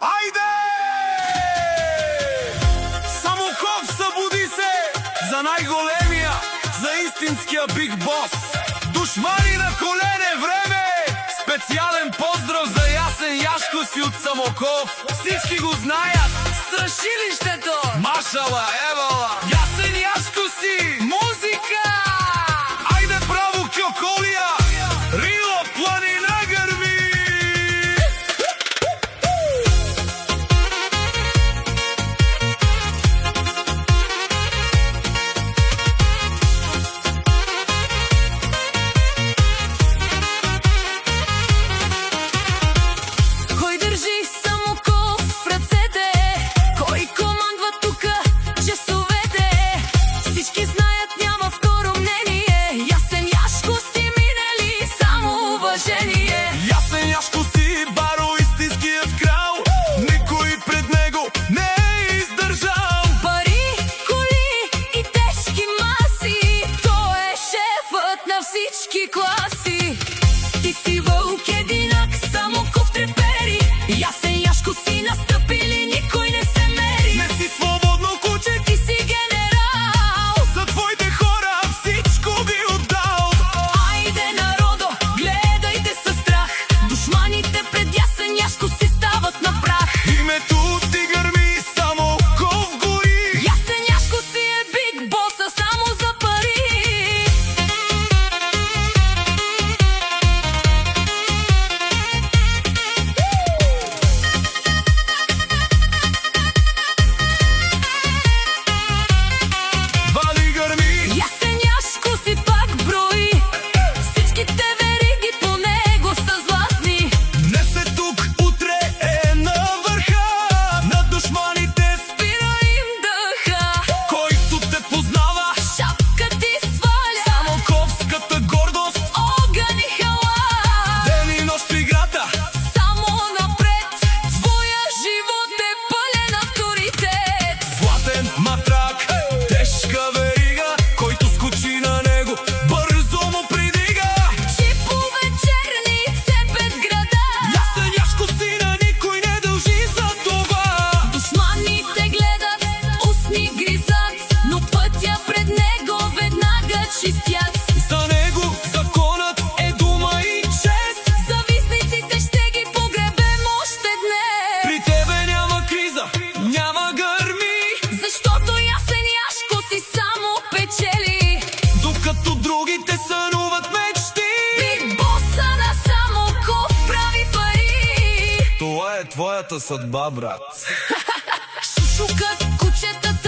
Айде! Самоков, събуди се за най-големия, за истинския Биг Бос. Душмани на колене, време! Специален поздрав за Ясен Яшко си от Самоков. Всички го знаят. Страшилището! Машала, евала! Ясен Яшко си! Музика! Айде право, Кьоколия! Рило, планина, гърми! Кой държи Самоков в ръцете? Кой командва тука часовете? Всички знаят, няма второ мнение. Ясен Яшко си минали само уважение. Ясен Яшко си, баро, истинският крал. Никой пред него не е издържал. Пари, коли и тежки маси, той е шефът на всички класи. Ти си вълк единак, Самоков трепери. Ясен Яшко си настъпили, никой не се мери. Не си свободно куче, Ти си генерал. за твоите хора всичко би отдал. Айде, народо, гледайте със страх. Душманите пред Ясен Яшко си стават на прах. Името ти гърми, Самоков гори. Ясен Яшко си е Биг Боса само за пари. Вали гърми, Ясен Яшко си пак брои. Всичките вериги по него са златни. днес е тук, утре е на върха. На душманите Спира им дъха. който те познава. Шапка ти сваля. Самоковската гордост, Огън и хала. ден и нощ в играта. Само напред. Твоя живот е пълен авторитет. Златен матрак, тежка верига, който скочи на него, бързо му придига. Чипове черни цепят града. Ясен Яшко си на никой не дължи за това. Душманите гледат, устни гризат, но пътя пред него веднага чистят. За него законът е дума и чест. Завистниците ще ги погребем още днес. При тебе няма криза, няма гърми, Защото Ясен Яшко си само печели. докато другите сънуват мечти. Биг Боса на Самоков прави пари. Това е твоята съдба, брат. Шушукат кучетата